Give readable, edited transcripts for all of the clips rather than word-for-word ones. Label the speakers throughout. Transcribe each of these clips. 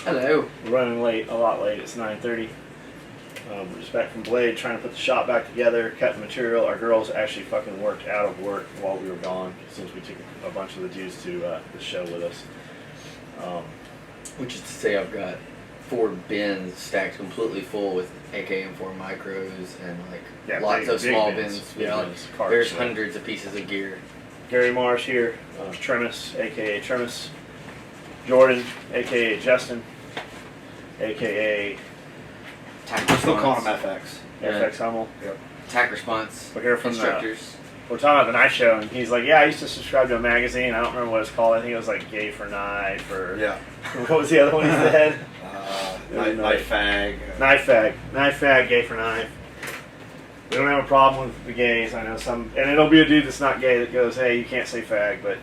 Speaker 1: Hello.
Speaker 2: We're running late, a lot late. It's 9:30. We're just back from Blade, trying to put the shop back together, cutting material. Our girls actually fucking worked out of work while we were gone, since we took a bunch of the dudes to the show with us.
Speaker 1: Which is to say, I've got 4 bins stacked completely full with AKM4 micros and like lots of small bins.
Speaker 2: Yeah,
Speaker 1: Like, there's hundreds of pieces of gear.
Speaker 2: Gary Marsh here, Trimus, aka Trimus. Jordan, aka Justin, aka
Speaker 3: We're still calling him FX.
Speaker 2: FX Hummel.
Speaker 3: Yep.
Speaker 1: Attack response.
Speaker 2: We're here from
Speaker 1: instructors.
Speaker 2: We're talking about the night show, and he's like, "Yeah, I used to subscribe to a magazine. I don't remember what it's called. I think it was like Gay for Knife or
Speaker 3: Yeah.
Speaker 2: What was the other one he said?
Speaker 3: Night Fag.
Speaker 2: Knife Fag, Gay for Knife. We don't have a problem with the gays. I know some, and it'll be a dude that's not gay that goes, "Hey, you can't say fag," but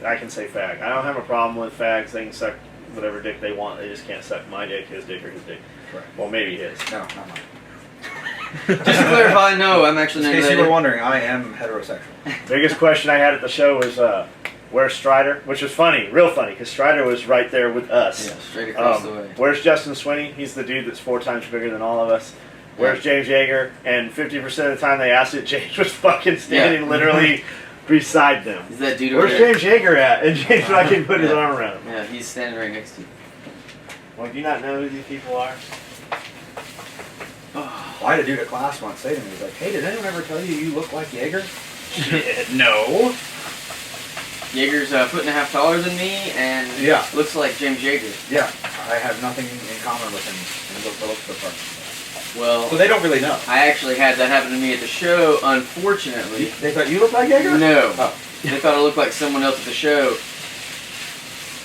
Speaker 2: I can say fag. I don't have a problem with fags. They can suck whatever dick they want. They just can't suck my dick, his dick, or his dick.
Speaker 3: Correct.
Speaker 2: Well, maybe his.
Speaker 3: No, not mine.
Speaker 1: Just to clarify, no, I'm actually
Speaker 3: In
Speaker 1: not
Speaker 3: case you
Speaker 1: related.
Speaker 3: were wondering, I am heterosexual.
Speaker 2: Biggest question I had at the show was, where's Strider? Which was funny, real funny, because Strider was right there with us.
Speaker 1: Yeah, straight across the way.
Speaker 2: Where's Justin Swinney? He's the dude that's 4 times bigger than all of us. Where's James Yeager? And 50% of the time they asked it, James was fucking standing literally beside them.
Speaker 1: Is that dude over
Speaker 2: Where's
Speaker 1: there?
Speaker 2: James Yeager at? And James fucking put his arm around him.
Speaker 1: Yeah, he's standing right next to you.
Speaker 2: Well, do you not know who these people are?
Speaker 3: Well, I had a dude at class once say to me, he's like, "Hey, did anyone ever tell you you look like Jaeger?"
Speaker 2: Shit.
Speaker 3: No.
Speaker 1: Jaeger's a 1.5 feet taller than me and looks like James Yeager.
Speaker 3: Yeah, I have nothing in common with him in the looks department.
Speaker 1: Well,
Speaker 3: So they don't really know.
Speaker 1: I actually had that happen to me at the show, unfortunately.
Speaker 3: They thought you looked like Jaeger?
Speaker 1: No.
Speaker 3: Oh.
Speaker 1: They thought I looked like someone else at the show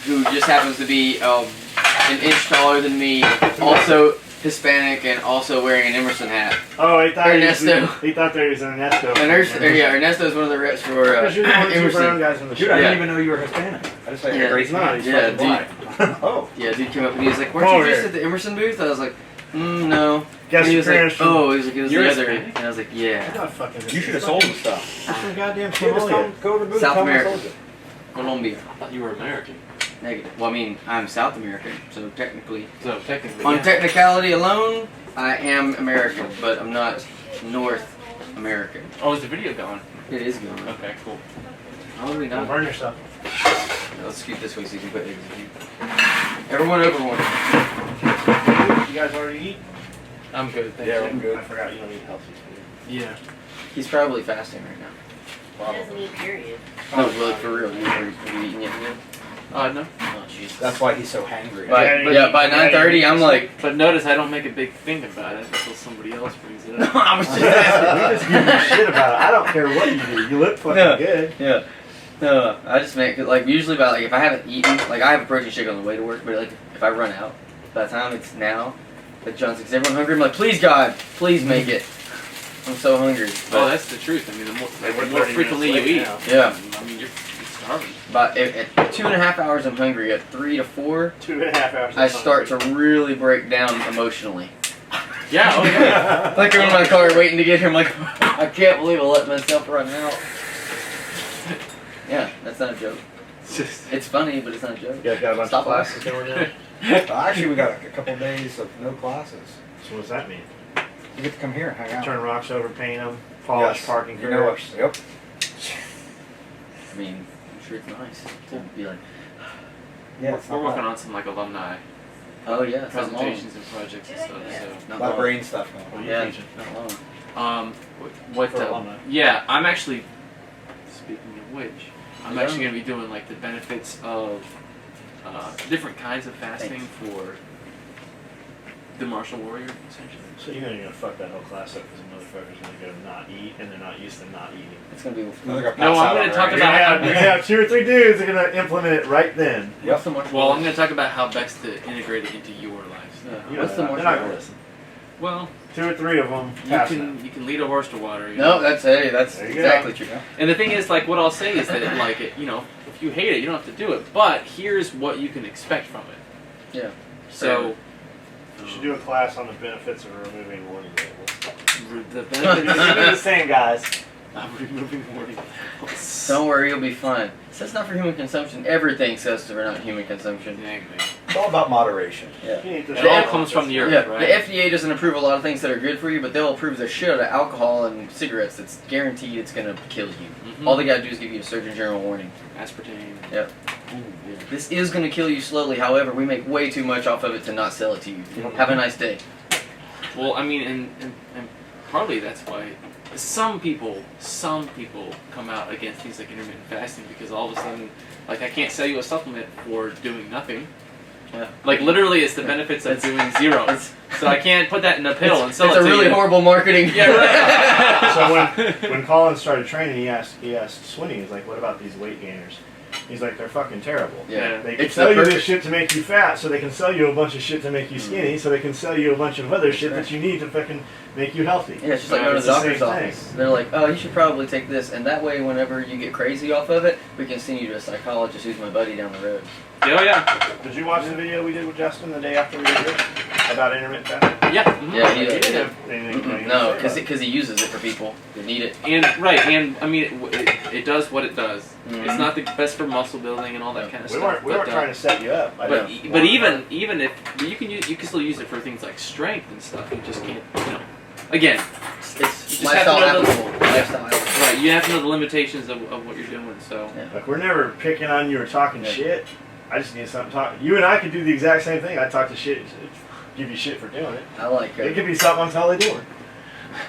Speaker 1: who just happens to be an inch taller than me, also Hispanic, and also wearing an Emerson hat.
Speaker 2: Oh, he thought
Speaker 1: Ernesto.
Speaker 2: he thought there was an Ernesto.
Speaker 1: Ernesto is one of the reps for
Speaker 2: Because you're the one who's
Speaker 1: Emerson.
Speaker 2: brown guys on the show.
Speaker 3: Dude, I didn't even know you were Hispanic. I just had a great
Speaker 2: no,
Speaker 3: smile.
Speaker 2: he's
Speaker 1: Yeah,
Speaker 2: fucking black.
Speaker 3: Oh.
Speaker 1: Yeah, dude came up and he was like, "Weren't you just at the Emerson booth?" I was like, no.
Speaker 2: Guess
Speaker 1: And he was
Speaker 2: your
Speaker 1: like,
Speaker 2: parents from-
Speaker 1: "Oh," he was like, "It was
Speaker 4: You're
Speaker 1: the other,"
Speaker 4: Hispanic?
Speaker 1: and I was like, "Yeah."
Speaker 3: You should have sold him stuff.
Speaker 2: He's from goddamn
Speaker 3: You just tell
Speaker 2: Somalia.
Speaker 3: him, go to the booth,
Speaker 1: South
Speaker 3: tell him I
Speaker 1: America.
Speaker 3: sold you.
Speaker 1: Colombia.
Speaker 4: I thought you were American.
Speaker 1: Negative. Well, I mean, I'm South American, so technically,
Speaker 4: So technically,
Speaker 1: on
Speaker 4: yeah.
Speaker 1: technicality alone, I am American, but I'm not North American.
Speaker 4: Oh, is the video going?
Speaker 1: It is going.
Speaker 4: Okay, cool.
Speaker 1: Probably
Speaker 2: Don't
Speaker 1: not.
Speaker 2: burn yourself.
Speaker 1: Let's scoot this way so you can put execute. Everyone over one.
Speaker 2: You guys already eat?
Speaker 4: I'm good, thank
Speaker 3: Yeah,
Speaker 4: you.
Speaker 3: I'm good.
Speaker 2: I forgot you don't eat healthy food.
Speaker 4: Yeah.
Speaker 1: He's probably fasting right now.
Speaker 5: He doesn't eat, period.
Speaker 1: No, really, for real. Have you eaten yet?
Speaker 4: No.
Speaker 1: Oh, Jesus.
Speaker 3: That's why he's so hangry.
Speaker 1: By 9:30, I'm like,
Speaker 4: But notice I don't make a big thing about it until somebody else brings it
Speaker 1: no,
Speaker 4: up.
Speaker 1: I was just
Speaker 2: We
Speaker 1: asking.
Speaker 2: just give you shit about it. I don't care what you do. You look fucking
Speaker 1: Yeah.
Speaker 2: good.
Speaker 1: Yeah. No, I just make it like usually about like if I haven't eaten, like I have a protein shake on the way to work, but like if I run out, by the time it's now, like John's like, "Is everyone hungry?" I'm like, "Please God, please make it." I'm so hungry.
Speaker 4: Oh, that's the truth. I mean, the
Speaker 2: we're
Speaker 4: more
Speaker 2: 30
Speaker 4: frequently you
Speaker 2: minutes
Speaker 4: eat,
Speaker 2: late
Speaker 1: Yeah.
Speaker 4: I mean, you're starving.
Speaker 1: But at 2.5 hours I'm hungry. At 3 to 4,
Speaker 2: 2.5 hours.
Speaker 1: I start to really break down emotionally.
Speaker 4: Yeah, oh yeah.
Speaker 1: Like I'm in my car waiting to get here. I'm like, I can't believe I let myself run out. Yeah, that's not a joke. It's funny, but it's not a joke.
Speaker 2: You guys got a bunch
Speaker 1: Stop
Speaker 2: of classes going now?
Speaker 3: Actually, we got a couple days of no classes.
Speaker 2: So what does that mean?
Speaker 3: You get to come here and hang out.
Speaker 2: Turn rocks over, paint them, polish
Speaker 3: Yes.
Speaker 2: parking
Speaker 3: You know what?
Speaker 2: curbs.
Speaker 3: Yep.
Speaker 1: I mean, I'm sure it's nice to be like,
Speaker 3: Yeah, it's
Speaker 4: We're
Speaker 3: not
Speaker 4: working
Speaker 3: bad.
Speaker 4: on some like alumni
Speaker 1: oh yeah, it's not long.
Speaker 4: presentations and projects and stuff. So.
Speaker 1: Not
Speaker 3: A lot of
Speaker 1: long.
Speaker 3: brain stuff going
Speaker 2: What
Speaker 3: on.
Speaker 2: are you
Speaker 1: Yeah,
Speaker 2: teaching?
Speaker 1: not long.
Speaker 4: What?
Speaker 2: For alumni.
Speaker 4: Yeah, I'm actually. Speaking of which, I'm
Speaker 1: Yeah.
Speaker 4: actually going to be doing like the benefits of different kinds of fasting for the martial warrior, essentially.
Speaker 2: So you're gonna fuck that whole class up because the motherfucker's gonna go not eat and they're not used to not eating.
Speaker 1: It's gonna be.
Speaker 3: They're gonna
Speaker 4: No,
Speaker 3: pass
Speaker 4: I'm
Speaker 3: out
Speaker 4: gonna
Speaker 3: already.
Speaker 4: talk
Speaker 2: You're gonna,
Speaker 4: about-
Speaker 2: you're gonna have 2 or 3 dudes that are gonna implement it right then.
Speaker 1: What's the martial?
Speaker 4: Well, I'm going to talk about how best to integrate it into your life.
Speaker 1: Yeah.
Speaker 2: You
Speaker 1: What's
Speaker 2: know,
Speaker 1: the
Speaker 2: they're
Speaker 1: martial?
Speaker 2: not gonna listen.
Speaker 4: Well,
Speaker 2: 2 or 3 of them
Speaker 4: you
Speaker 2: pass
Speaker 4: can lead a horse to water. You
Speaker 1: No,
Speaker 4: know?
Speaker 1: that's
Speaker 2: There you go.
Speaker 1: exactly true.
Speaker 4: And the thing is, like, what I'll say is that, like, if you hate it, you don't have to do it. But here's what you can expect from it.
Speaker 1: Yeah.
Speaker 4: So,
Speaker 2: You should do a class on the benefits of removing warning labels.
Speaker 4: the
Speaker 2: It's gonna be the same, guys.
Speaker 4: I'm removing warning labels.
Speaker 1: Don't worry, you'll be fine. It says not for human consumption. Everything says for not human consumption.
Speaker 4: Exactly.
Speaker 3: It's all about moderation.
Speaker 1: Yeah.
Speaker 2: You need to
Speaker 4: It all
Speaker 2: know.
Speaker 4: comes from the earth,
Speaker 1: Yeah,
Speaker 4: right?
Speaker 1: the FDA doesn't approve a lot of things that are good for you, but they'll approve the shit out of alcohol and cigarettes. It's guaranteed it's gonna kill you.
Speaker 4: Mhm.
Speaker 1: All they gotta do is give you a Surgeon General warning.
Speaker 4: Aspartame.
Speaker 1: Yep.
Speaker 4: Ooh, yeah.
Speaker 1: This is gonna kill you slowly. However, we make way too much off of it to not sell it to you. Have a nice day.
Speaker 4: Well, I mean, and partly that's why some people come out against things like intermittent fasting because all of a sudden, like, I can't sell you a supplement for doing nothing.
Speaker 1: Yeah.
Speaker 4: Like, literally, it's the benefits of doing zero.
Speaker 1: It's,
Speaker 4: So I can't put that in a pill and sell
Speaker 1: it's
Speaker 4: it
Speaker 1: a
Speaker 4: to
Speaker 1: really
Speaker 4: you.
Speaker 1: horrible marketing.
Speaker 4: Yeah, right.
Speaker 2: So when Colin started training, he asked Swinney, he's like, "What about these weight gainers?" He's like, "They're fucking terrible.
Speaker 1: Yeah.
Speaker 2: They can
Speaker 1: It's
Speaker 2: sell
Speaker 1: the
Speaker 2: you this
Speaker 1: perfect-
Speaker 2: shit to make you fat, so they can sell you a bunch of shit to make you skinny, so they can sell you a bunch of other shit
Speaker 1: right.
Speaker 2: that you need to fucking make you healthy."
Speaker 1: Yeah, it's just like
Speaker 2: Yeah,
Speaker 1: going to
Speaker 2: it's
Speaker 1: the
Speaker 2: the
Speaker 1: doctor's
Speaker 2: same
Speaker 1: office. They're like, oh, you should probably take this, and that way, whenever you get crazy off of it, we can send you to a psychologist who's my buddy down the road.
Speaker 4: Oh, yeah.
Speaker 2: Did you watch the video we did with Justin the day after we did it about intermittent fasting?
Speaker 4: Yeah. mhm.
Speaker 1: Yeah, he
Speaker 2: You
Speaker 1: did.
Speaker 2: didn't have anything
Speaker 1: Mm-mm,
Speaker 2: to
Speaker 1: no,
Speaker 2: say about it.
Speaker 1: because he uses it for people that need it.
Speaker 4: And, right, and, I mean, it does what it does.
Speaker 1: Mhm.
Speaker 4: It's not the best for muscle building and all that kind of
Speaker 2: We
Speaker 4: stuff.
Speaker 2: weren't trying to set you up. I
Speaker 4: But
Speaker 2: know.
Speaker 4: but even if you can still use it for things like strength and stuff. You just can't, again,
Speaker 1: It's
Speaker 4: You just have to
Speaker 1: lifestyle
Speaker 4: know the-
Speaker 1: applicable. Lifestyle applicable.
Speaker 4: right, you have to know the limitations of what you're doing. So
Speaker 2: Like, we're never picking on you or talking
Speaker 1: Yeah.
Speaker 2: shit. I just need something to talk. You and I could do the exact same thing. I talk to shit, give you shit for doing it.
Speaker 1: I like
Speaker 2: It could be something I'm totally doing.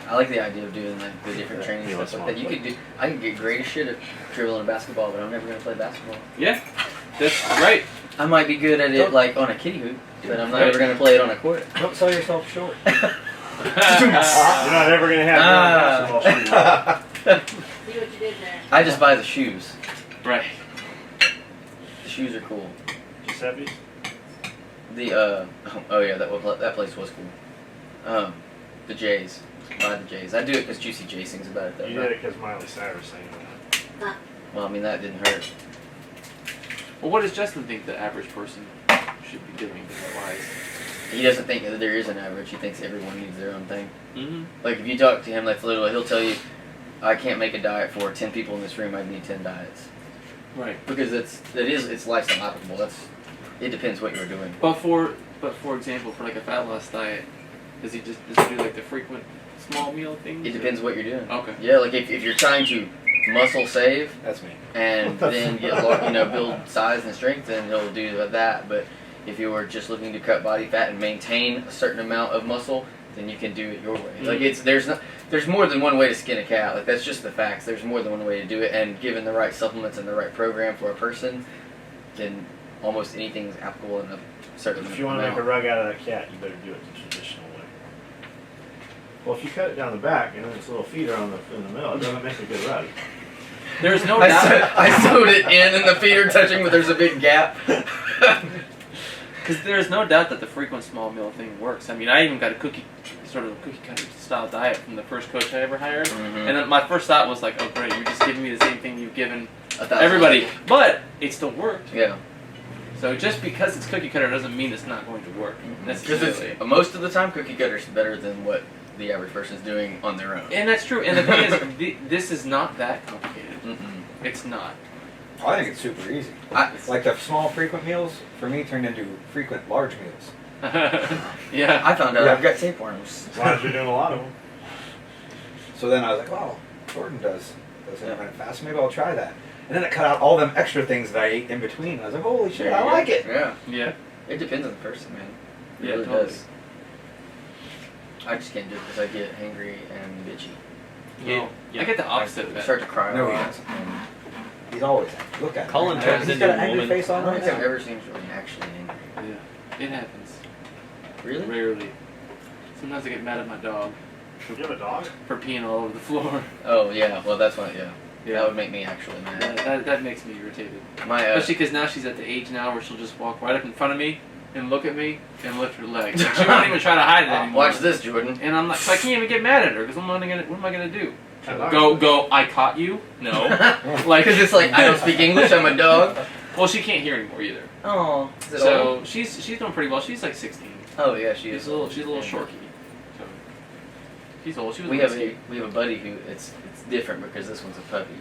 Speaker 1: I like the idea of doing like the different
Speaker 2: Yeah,
Speaker 1: training
Speaker 2: you know,
Speaker 1: stuff like that. You could do. I could get great as shit at dribbling a basketball, but I'm never gonna play basketball.
Speaker 4: yeah, that's right.
Speaker 1: I might be good at it like on a kiddie hoop, but I'm not ever gonna play it on a court.
Speaker 3: Don't sell yourself short.
Speaker 2: You're not ever gonna have basketball shoes.
Speaker 5: See what you did there.
Speaker 1: I just buy the shoes.
Speaker 4: Right.
Speaker 1: The shoes are cool.
Speaker 2: Giuseppe's?
Speaker 1: The oh yeah, that place was cool. The Jays. Buy the Jays. I do it because Juicy J sings about it though.
Speaker 2: You
Speaker 1: right?
Speaker 2: did it because Miley Cyrus sang that.
Speaker 1: Well, I mean that didn't hurt.
Speaker 4: Well, what does Justin think the average person should be doing wise?
Speaker 1: He doesn't think that there is an average. He thinks everyone needs their own thing.
Speaker 4: Mm-hmm.
Speaker 1: Like if you talk to him, like literally, he'll tell you, "I can't make a diet for 10 people in this room. I need 10 diets."
Speaker 4: Right.
Speaker 1: Because it's lifestyle applicable. It depends what you're doing.
Speaker 4: But for example, for like a fat loss diet, does he do like the frequent small meal things?
Speaker 1: It depends what you're doing.
Speaker 4: Okay.
Speaker 1: Yeah, like if you're trying to muscle save
Speaker 3: That's me.
Speaker 1: and then get build size and strength, then he'll do that. But if you were just looking to cut body fat and maintain a certain amount of muscle, then you can do it your way. Like there's more than one way to skin a cat. Like that's just the facts. There's more than one way to do it, and given the right supplements and the right program for a person, then almost anything is applicable in a certain
Speaker 2: If you want to make a rug out of that cat, you better do it the traditional way. Well, if you cut it down the back and then its little feet are in the middle, it doesn't make a good rug.
Speaker 4: There's no doubt.
Speaker 1: I sewed it in, and the feet are touching, but there's a big gap.
Speaker 4: Because there's no doubt that the frequent small meal thing works. I mean, I even got a cookie cutter style diet from the first coach I ever hired.
Speaker 1: Mhm.
Speaker 4: And then my first thought was like, oh great, you're just giving me the same thing you've given
Speaker 1: 1,000
Speaker 4: everybody.
Speaker 1: people.
Speaker 4: But it still worked.
Speaker 1: Yeah.
Speaker 4: So just because it's cookie cutter doesn't mean it's not going to work
Speaker 1: Because
Speaker 4: necessarily.
Speaker 1: most of the time, cookie cutter's better than what the average person's doing on their own.
Speaker 4: And that's true. And the thing is, this is not that complicated.
Speaker 1: Mm-mm.
Speaker 4: It's not.
Speaker 3: I think it's super easy. Like the small frequent meals, for me, turned into frequent large meals.
Speaker 4: Yeah.
Speaker 1: I found out
Speaker 3: Yeah.
Speaker 1: I've got tapeworms.
Speaker 2: As long as you're doing a lot of them.
Speaker 3: So then I was like, wow, Jordan does
Speaker 1: Yeah.
Speaker 3: intermittent fast. Maybe I'll try that. And then it cut out all them extra things that I ate in between. I was like, holy shit, I like it.
Speaker 1: Yeah.
Speaker 4: Yeah.
Speaker 1: It depends on the person, man. It
Speaker 4: Yeah,
Speaker 1: really
Speaker 4: totally.
Speaker 1: does. I just can't do it because I get hangry and bitchy.
Speaker 4: No. I get the opposite of
Speaker 1: I
Speaker 4: that.
Speaker 1: start to cry
Speaker 3: No,
Speaker 1: a
Speaker 3: he
Speaker 1: lot.
Speaker 3: doesn't.
Speaker 1: and
Speaker 3: Look at him.
Speaker 6: Colin
Speaker 3: Right
Speaker 6: turns
Speaker 3: now. He's
Speaker 6: into
Speaker 3: got
Speaker 6: a
Speaker 3: an angry
Speaker 6: woman.
Speaker 3: face
Speaker 1: I
Speaker 3: on
Speaker 1: don't
Speaker 3: right
Speaker 1: think I've
Speaker 3: now.
Speaker 1: ever seen him really actually angry.
Speaker 4: Yeah. It happens.
Speaker 1: Really?
Speaker 4: Rarely. Sometimes I get mad at my dog
Speaker 2: You have a dog?
Speaker 4: for peeing all over the floor.
Speaker 1: Oh yeah. Well, that's why. Yeah. That would make me actually mad.
Speaker 4: That makes me irritated.
Speaker 1: My
Speaker 4: Especially because now she's at the age now where she'll just walk right up in front of me and look at me and lift her leg. Like, she won't even try to hide it anymore.
Speaker 1: watch this, Jordan.
Speaker 4: And I'm like, so I can't even get mad at her because what am I gonna do?
Speaker 2: I'm not
Speaker 4: Go! I caught you? No. Like,
Speaker 1: Because it's like I don't speak English. I'm a dog.
Speaker 4: well, she can't hear anymore either.
Speaker 1: Oh. Is it old?
Speaker 4: So she's doing pretty well. She's like 16.
Speaker 1: Oh yeah, she
Speaker 4: She's
Speaker 1: is.
Speaker 4: a little shorty. So She's old. She was
Speaker 1: we have
Speaker 4: whiskey.
Speaker 1: a buddy who it's different because this one's a puppy,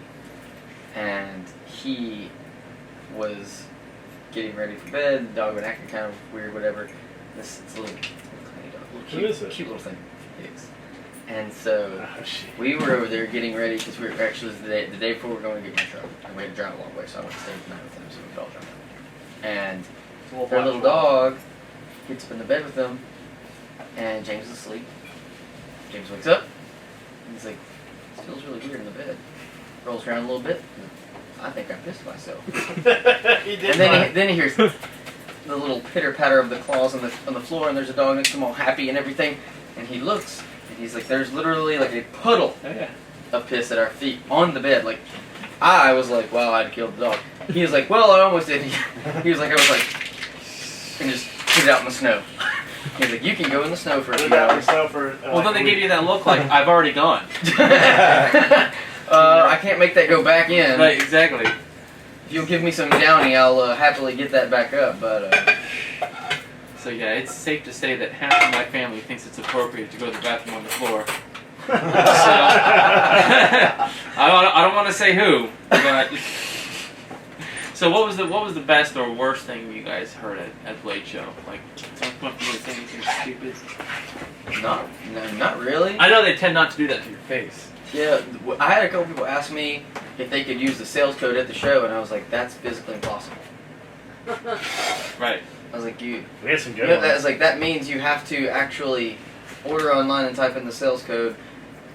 Speaker 1: and he was getting ready for bed. The dog been acting kind of weird, whatever. It's a little tiny dog, little cute,
Speaker 2: Who is it?
Speaker 1: cute little thing. Pigs. And so
Speaker 2: Oh, shit.
Speaker 1: we were over there getting ready because we were actually the day before we were going to get my truck, and we had to drive a long way, so I went to stay the night with them, so we could all drive. And their little dog gets up in the bed with them, and James is asleep. James wakes up, and he's like, "This feels really weird in the bed." Rolls around a little bit. I think I pissed myself.
Speaker 2: He did.
Speaker 1: And then he hears the little pitter patter of the claws on the floor, and there's a dog next to him all happy and everything. And he looks, and he's like, "There's literally like a puddle of piss at our feet on the bed." Like, I was like, "Wow, I'd killed the dog." He was like, "Well, I almost did." He was like, "I was like," and just put it out in the snow. He was like, "You can go in the snow for a few hours."
Speaker 4: Well, then they gave you that look like I've already gone.
Speaker 1: I can't make that go back in.
Speaker 4: Right, exactly.
Speaker 1: If you'll give me some Downy, I'll happily get that back up. But
Speaker 4: So yeah, it's safe to say that half of my family thinks it's appropriate to go to the bathroom on the floor. So, I don't want to say who, but so what was the best or worst thing you guys heard at Blade Show? Like, someone come up to you and say anything stupid?
Speaker 1: not really.
Speaker 4: I know they tend not to do that to your face.
Speaker 1: Yeah, I had a couple people ask me if they could use the sales code at the show, and I was like, "That's physically impossible."
Speaker 4: Right.
Speaker 1: I was like,
Speaker 2: We had some good
Speaker 1: that
Speaker 2: ones.
Speaker 1: was like that means you have to actually order online and type in the sales code,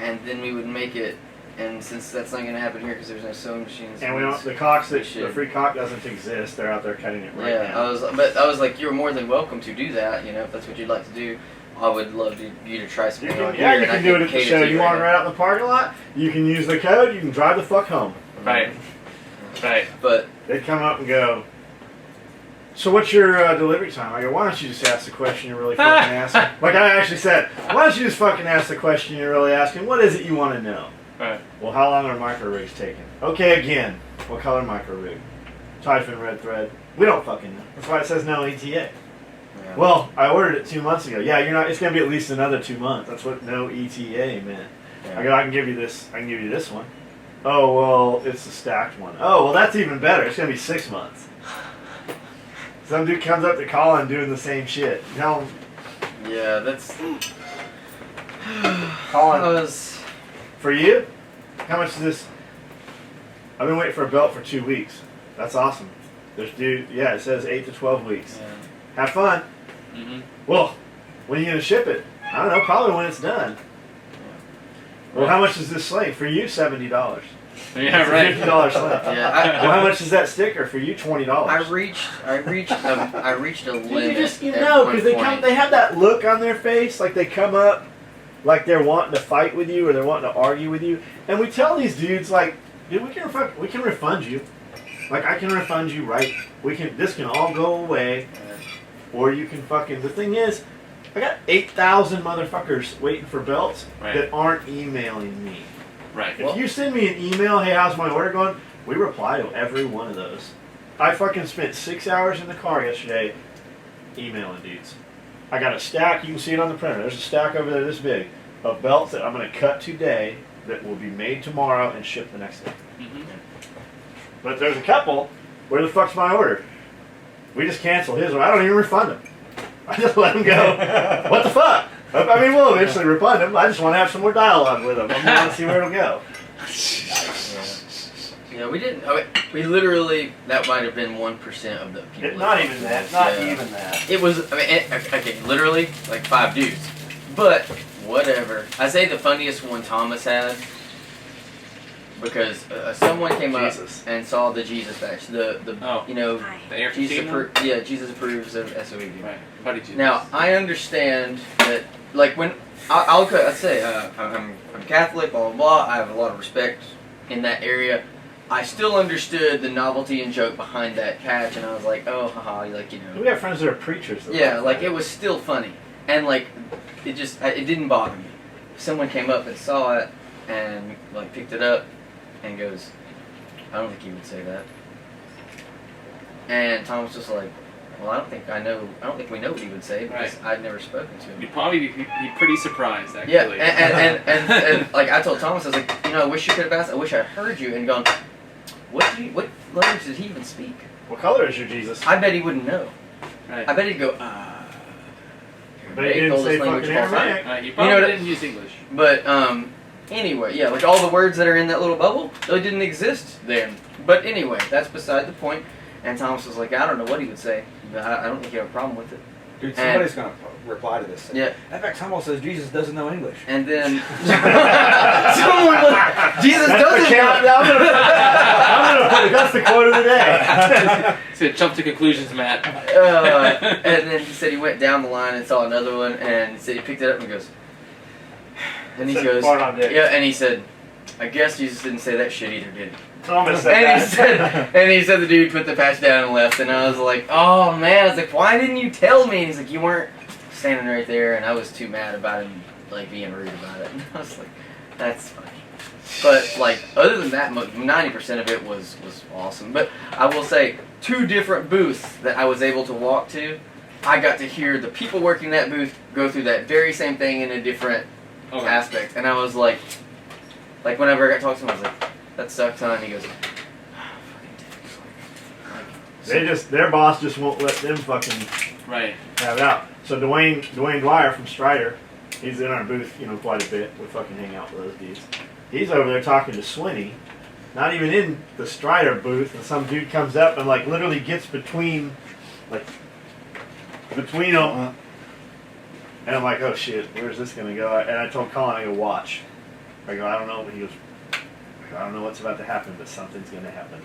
Speaker 1: and then we would make it. And since that's not going to happen here because there's no sewing machines,
Speaker 2: And we don't. The cocks
Speaker 1: we
Speaker 2: the
Speaker 1: should.
Speaker 2: free cock doesn't exist. They're out there cutting it right
Speaker 1: Yeah,
Speaker 2: now.
Speaker 1: I was like, you're more than welcome to do that. You know, if that's what you'd like to do, I would love you to try
Speaker 2: You
Speaker 1: something
Speaker 2: can,
Speaker 1: on
Speaker 2: yeah,
Speaker 1: here.
Speaker 2: you
Speaker 1: and I
Speaker 2: can do it at the
Speaker 1: cater
Speaker 2: show.
Speaker 1: to
Speaker 2: You want
Speaker 1: right
Speaker 2: right out in the parking lot? You can use the code. You can drive the fuck home.
Speaker 4: Right. Right.
Speaker 1: But
Speaker 2: They'd come up and go, "So what's your delivery time?" I go, "Why don't you just ask the question you're really fucking asking?" Like I actually said, "Why don't you just fucking ask the question you're really asking? What is it you want to know?"
Speaker 4: Right.
Speaker 2: Well, how long are micro rigs taking? Okay, again, what color micro rig? Typhon red thread. We don't fucking know. That's why it says no ETA.
Speaker 1: yeah.
Speaker 2: Well, I ordered it 2 months ago. Yeah, you're not. It's gonna be at least another 2 months. That's what no ETA meant.
Speaker 1: Yeah.
Speaker 2: I go, I can give you this. I can give you this one. Oh well, it's a stacked one. Oh well, that's even better. It's gonna be 6 months. Some dude comes up to Colin doing the same shit. Tell him,
Speaker 1: Yeah, that's.
Speaker 2: Colin,
Speaker 1: I was.
Speaker 2: for you, how much is this? I've been waiting for a belt for 2 weeks. That's awesome. There's dude. Yeah, it says 8 to 12 weeks.
Speaker 1: Yeah.
Speaker 2: Have fun.
Speaker 4: Mm-hmm.
Speaker 2: Well, when are you gonna ship it? I don't know. Probably when it's done. Well, how much is this sling? For you, $70.
Speaker 4: Yeah,
Speaker 2: It's a
Speaker 4: right.
Speaker 2: $50 sling.
Speaker 1: Yeah,
Speaker 2: Well, how much is that sticker? For you, $20.
Speaker 1: I reached a limit.
Speaker 2: You just
Speaker 1: at
Speaker 2: know
Speaker 1: one
Speaker 2: because
Speaker 1: point.
Speaker 2: they have that look on their face, like they come up, like they're wanting to fight with you or they're wanting to argue with you, and we tell these dudes like, dude, we can refund you, like I can refund you, right? This can all go away, or you can fucking. The thing is, I got 8,000 motherfuckers waiting for belts
Speaker 4: Right.
Speaker 2: that aren't emailing me.
Speaker 4: Right.
Speaker 2: If you send me an email, hey, how's my order going? We reply to every one of those. I fucking spent 6 hours in the car yesterday emailing dudes. I got a stack, you can see it on the printer. There's a stack over there this big of belts that I'm going to cut today that will be made tomorrow and shipped the next day.
Speaker 4: Mm-hmm.
Speaker 2: But there's a couple, where the fuck's my order? We just cancel his one. I don't even refund him. I just let him go. What the fuck? I mean, we'll eventually refund him. I just want to have some more dialogue with him. I want to see where it'll go.
Speaker 1: Yeah, we didn't. We literally, that might have been 1% of the people.
Speaker 2: Not even that. Not
Speaker 1: Yeah.
Speaker 2: even that.
Speaker 1: It was. I mean, okay, literally like 5 dudes, but whatever. I say the funniest one Thomas had because someone came
Speaker 2: Jesus.
Speaker 1: up and saw the Jesus badge. The
Speaker 4: Oh.
Speaker 1: you know
Speaker 4: The Air
Speaker 1: Jesus
Speaker 4: 15 one?
Speaker 1: Jesus approves of SOE. Dude.
Speaker 4: Right. Buddy Jesus.
Speaker 1: Now I understand that like when I'll say I'm Catholic, blah blah blah. I have a lot of respect in that area. I still understood the novelty and joke behind that patch, and I was like, oh, haha, like you know.
Speaker 2: We have friends that are preachers. That
Speaker 1: Yeah, like
Speaker 2: that.
Speaker 1: it was still funny, and like it didn't bother me. Someone came up and saw it, and like picked it up, and goes, I don't think he would say that. And Tom was just like, Well, I don't think we know what he would say because I'd never spoken to him.
Speaker 4: You'd probably be pretty surprised, actually.
Speaker 1: Yeah, and like I told Thomas, I was like, I wish you could have asked. I wish I heard you and gone. What language did he even speak?
Speaker 2: What color is your Jesus?
Speaker 1: I bet he wouldn't know.
Speaker 4: Right.
Speaker 1: I bet he'd go.
Speaker 2: But he didn't say
Speaker 1: language
Speaker 2: fucking
Speaker 1: of all time.
Speaker 2: Aramaic.
Speaker 4: He probably didn't use English.
Speaker 1: But anyway, yeah, like all the words that are in that little bubble, they didn't exist then. But anyway, that's beside the point. And Thomas was like, I don't know what he would say, but I don't think you have a problem with it.
Speaker 3: Dude, somebody's going to reply to this.
Speaker 1: Yeah.
Speaker 3: In fact, Thomas says Jesus doesn't know English.
Speaker 1: And then someone like, Jesus doesn't know.
Speaker 2: I'm gonna put that's the quote of the day.
Speaker 4: So jump to conclusions, Matt.
Speaker 1: And then he said he went down the line and saw another one, and he said he picked it up and goes, and he goes, yeah, and he said, I guess Jesus didn't say that shit either, did he?
Speaker 2: Thomas said
Speaker 1: And he said the dude put the patch down and left, and I was like, oh man, I was like, why didn't you tell me? And he's like, you weren't standing right there, and I was too mad about him like being rude about it. And I was like, that's funny. But like other than that, 90% of it was awesome. But I will say, 2 different booths that I was able to walk to, I got to hear the people working that booth go through that very same thing in a different aspect, and I was like whenever I got talking to him, I was like, that sucks, huh? And he goes,
Speaker 2: their boss just won't let them fucking have it out. So Dwayne Dwyer from Strider, he's in our booth, quite a bit. We fucking hang out with those dudes. He's over there talking to Swinney, not even in the Strider booth, and some dude comes up and like literally gets between them, and I'm like, oh shit, where's this gonna go? And I told Colin, I go, watch. I go, I don't know. He goes, I don't know what's about to happen, but something's gonna happen.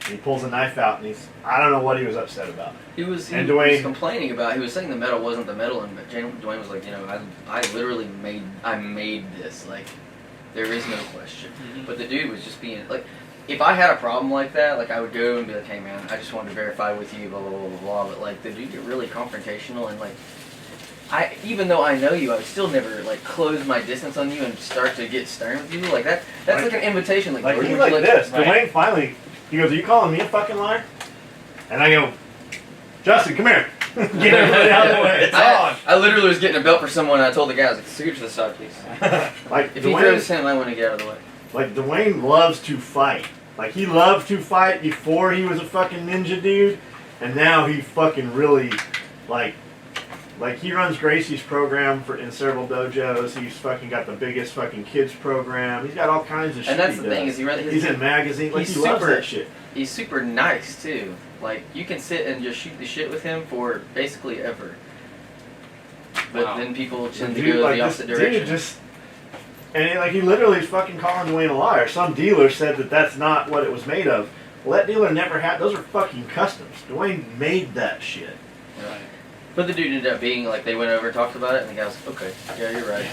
Speaker 2: And he pulls a knife out, and I don't know what he was upset about.
Speaker 1: He was complaining about. He was saying the metal wasn't the metal, and Dwayne was like, I literally made this. Like, there is no question. But the dude was just being like, if I had a problem like that, like I would go and be like, hey man, I just wanted to verify with you, blah blah blah blah blah. But like the dude get really confrontational, and like, even though I know you, I would still never like close my distance on you and start to get stern with you. Like that. That's like an invitation. Like
Speaker 2: he's like this. Dwayne finally. He goes, are you calling me a fucking liar? And I go, Justin, come here. Get everybody out of the way. It's on.
Speaker 1: I literally was getting a belt for someone, and I told the guy, I was like, scoot to the side, please.
Speaker 2: Like,
Speaker 1: if he throws him, I want to get out of the way.
Speaker 2: Like, Dwayne loves to fight. Like, he loved to fight before he was a fucking ninja dude, and now he fucking really, like he runs Gracie's program in several dojos. He's fucking got the biggest fucking kids program. He's got all kinds of shit.
Speaker 1: And that's the thing is
Speaker 2: he's in magazines. Like he loves that shit.
Speaker 1: He's super nice too. Like you can sit and just shoot the shit with him for basically ever. But then people tend to go the opposite direction.
Speaker 2: He literally is fucking calling Dwayne a liar. Some dealer said that that's not what it was made of. Well, that dealer never had. Those are fucking customs. Dwayne made that shit.
Speaker 1: Right. But the dude ended up being like, they went over and talked about it, and the guy was like, okay, yeah, you're right.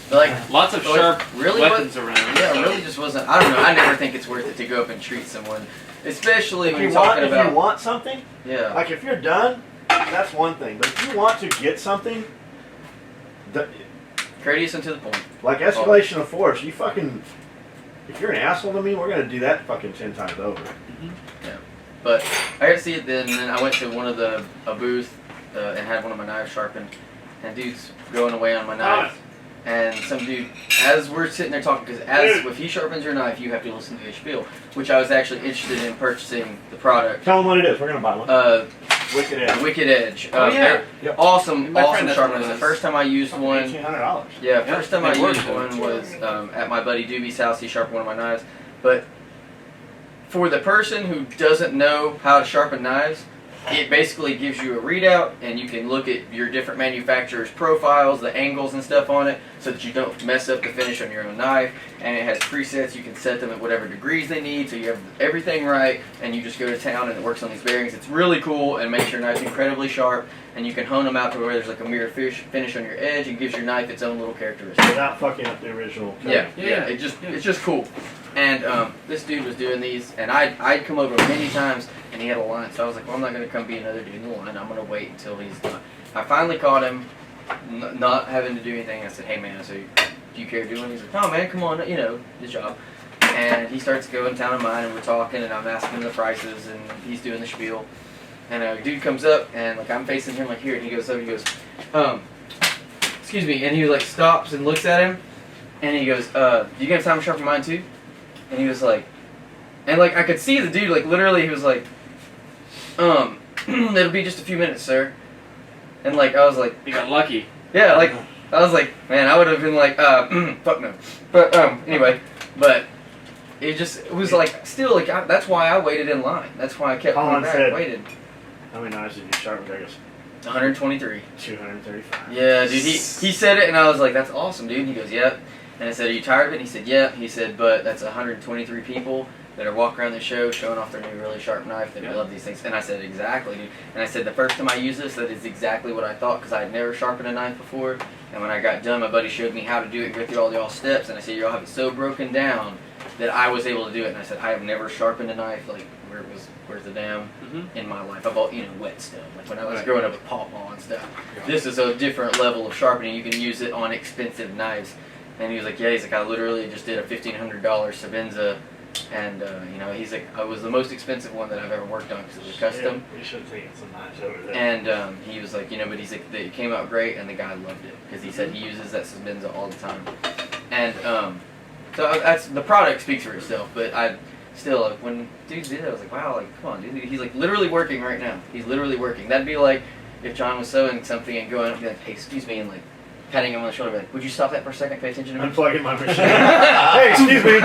Speaker 1: But like,
Speaker 4: lots of sharp weapons around.
Speaker 1: Yeah, it really just wasn't. I don't know. I never think it's worth it to go up and treat someone, especially when you're talking about.
Speaker 2: If you want something,
Speaker 1: yeah.
Speaker 2: Like if you're done, that's one thing. But if you want to get something,
Speaker 1: courteous and to the point.
Speaker 2: Like escalation of force, you fucking. If you're an asshole to me, we're gonna do that fucking 10 times over.
Speaker 1: Yeah. But I got to see it then. And then I went to a booth. And had one of my knives sharpened, and dude's going away on my knife, and some dude, as we're sitting there talking, because if he sharpens your knife, you have to listen to his spiel, which I was actually interested in purchasing the product.
Speaker 2: Tell him what it is. We're gonna buy one. Wicked Edge.
Speaker 1: Wicked Edge.
Speaker 2: Yeah.
Speaker 1: Yep. Awesome sharpeners. The first time I used one.
Speaker 2: $1,800.
Speaker 1: Yeah, first time I used one was at my buddy Doobie's house. He sharpened one of my knives, but for the person who doesn't know how to sharpen knives. It basically gives you a readout, and you can look at your different manufacturers' profiles, the angles and stuff on it, so that you don't mess up the finish on your own knife. And it has presets. You can set them at whatever degrees they need, so you have everything right, and you just go to town, and it works on these bearings. It's really cool, and makes your knife incredibly sharp, and you can hone them out to where there's like a mirror finish on your edge, and gives your knife its own little characteristics.
Speaker 2: Without fucking up the original code.
Speaker 1: Yeah. It's just cool. And this dude was doing these, and I'd come over many times, and he had a line. So I was like, well, I'm not going to come be another dude in the line. I'm going to wait until he's done. I finally caught him, not having to do anything. I said, hey, man, so do you care doing? He's like, oh, man, come on, the job. And he starts going town of mine, and we're talking, and I'm asking him the prices, and he's doing the spiel. And a dude comes up, and like I'm facing him like here, and he goes up, and he goes, excuse me, and he like stops and looks at him, and he goes, do you have time to sharpen mine too? And he was like, and like I could see the dude like literally he was like, it'll be just a few minutes, sir. And like I was like,
Speaker 4: You got lucky.
Speaker 1: yeah, like I was like, man, I would have been like, fuck no. But anyway, but it was like still like that's why I waited in line. That's why I kept
Speaker 2: Colin
Speaker 1: going back,
Speaker 2: said-
Speaker 1: waited.
Speaker 2: How many knives did you sharpen? I guess
Speaker 1: 123.
Speaker 2: 235.
Speaker 1: Yeah, dude. He said it, and I was like, "That's awesome, dude." And he goes, "Yep." And I said, "Are you tired of it?" And he said, "Yep." He said, "But that's 123 people that are walking around the show showing off their new really sharp knife. They love these things." And I said, "Exactly, dude." And I said, "The first time I used this, that is exactly what I thought because I had never sharpened a knife before. And when I got done, my buddy showed me how to do it, go through all y'all steps. And I said, y'all have it so broken down that I was able to do it." And I said, "I have never sharpened a knife like where's the dam in my life. I've all wet stuff like when I was growing up with pawpaw and stuff. This is a different level of sharpening. You can use it on expensive knives." And he was like, "Yeah." He's like, "I literally just did a $1,500 Sabenza, and he's like, it was the most expensive one that I've ever worked on because it was custom."
Speaker 2: Yeah, you should have taken some knives over there.
Speaker 1: And he was like, but he's like, it came out great, and the guy loved it because he said he uses that Sabenza all the time. And so that's the product speaks for itself. But I still, like, when dude did it, I was like, wow, like, come on, dude. He's like literally working right now. He's literally working. That'd be like if John was sewing something and going up and be like, "Hey, excuse me," and like patting him on the shoulder, be like, "Would you stop that for a second? Pay attention to me."
Speaker 2: Unplugging my machine. Hey, excuse me.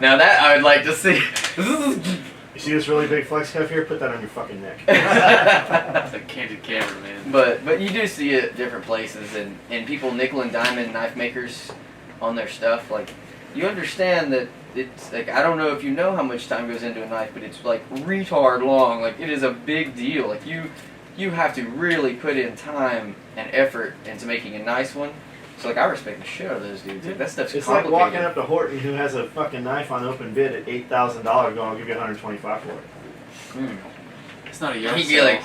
Speaker 1: Now that I would like to see.
Speaker 2: You see this really big flex cuff here? Put that on your fucking neck.
Speaker 4: It's a candid camera, man.
Speaker 1: But you do see it at different places, and people nickel and diamond knife makers on their stuff. Like, you understand that it's like, I don't know if you know how much time goes into a knife, but it's like retard long. Like, it is a big deal. Like, you have to really put in time and effort into making a nice one. So like, I respect the shit out of those dudes. Like, that stuff's
Speaker 2: It's like
Speaker 1: complicated.
Speaker 2: walking up to Horton, who has a fucking knife on open bid at $8,000, going, "I'll give you $125 for it."
Speaker 4: It's not a yard
Speaker 1: He'd be
Speaker 4: sale.
Speaker 1: like,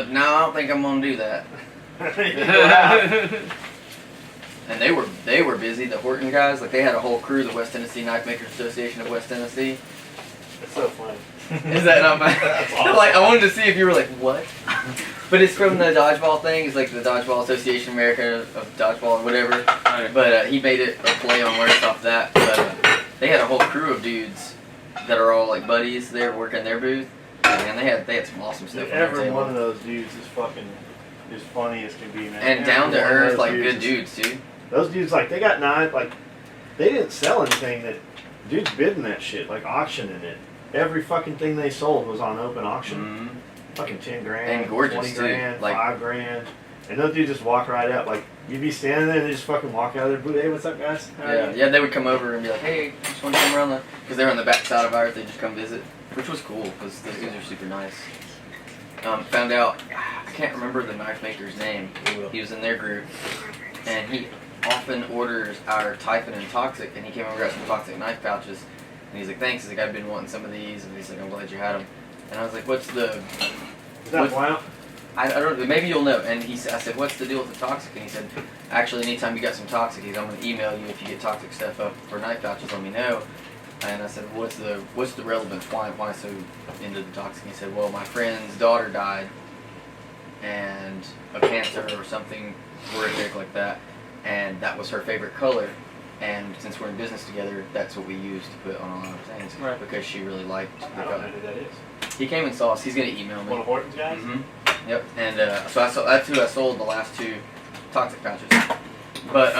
Speaker 1: no, I don't think I'm gonna do that. And they were busy. The Horton guys, like, they had a whole crew. The West Tennessee Knife Makers Association of West Tennessee.
Speaker 2: It's so funny.
Speaker 1: Is that not bad?
Speaker 2: That's awesome.
Speaker 1: Like, I wanted to see if you were like, what? But it's from the dodgeball thing. It's like the Dodgeball Association America of Dodgeball or whatever. But he made it a play on words off that. But they had a whole crew of dudes that are all like buddies there working their booth. And they had some awesome stuff.
Speaker 2: Dude,
Speaker 1: on their
Speaker 2: every
Speaker 1: table.
Speaker 2: one of those dudes is fucking as funny as can be, man.
Speaker 1: And down to
Speaker 2: Every one of
Speaker 1: earth,
Speaker 2: those
Speaker 1: like
Speaker 2: dudes
Speaker 1: good
Speaker 2: is-
Speaker 1: dudes too.
Speaker 2: Those dudes, like, they got knives, like, they didn't sell anything. That dudes bidding that shit, like auctioning it. Every fucking thing they sold was on open auction.
Speaker 1: Mm-hmm.
Speaker 2: Fucking 10 grand,
Speaker 1: And gorgeous,
Speaker 2: 20
Speaker 1: too.
Speaker 2: grand,
Speaker 1: Like-
Speaker 2: 5 grand. And those dudes just walk right up. Like, you'd be standing there and they just fucking walk out of their booth. "Hey, what's up, guys? How are
Speaker 1: Yeah,
Speaker 2: you?"
Speaker 1: yeah, they would come over and be like, "Hey, just want to come around because they're on the back side of ours. They just come visit," which was cool because those dudes are super nice. Found out, I can't remember the knife maker's name. He was in their group, and he often orders our Typhon and Toxic, and he came over and got some Toxic knife pouches, and he's like, "Thanks." He's like, "I've been wanting some of these," and he's like, "I'm glad you had them." And I was like, "What's the?"
Speaker 2: Is that Blount?
Speaker 1: I don't. Maybe you'll know. And I said, "What's the deal with the Toxic?" And he said, "Actually, anytime you got some Toxic, I'm going to email you if you get Toxic stuff up for knife pouches. Let me know." And I said, "What's the relevance? Why so into the Toxic?" And he said, "Well, my friend's daughter died, and of cancer or something horrific like that, and that was her favorite color. And since we're in business together, that's what we use to put on a lot of things
Speaker 4: Right.
Speaker 1: because she really liked the
Speaker 2: I don't know
Speaker 1: color."
Speaker 2: who that is.
Speaker 1: He came and saw us. He's going to email me.
Speaker 2: One of Horton's guys?
Speaker 1: Mm-hmm. Yep. And so that's who I sold the last 2 Toxic pouches. But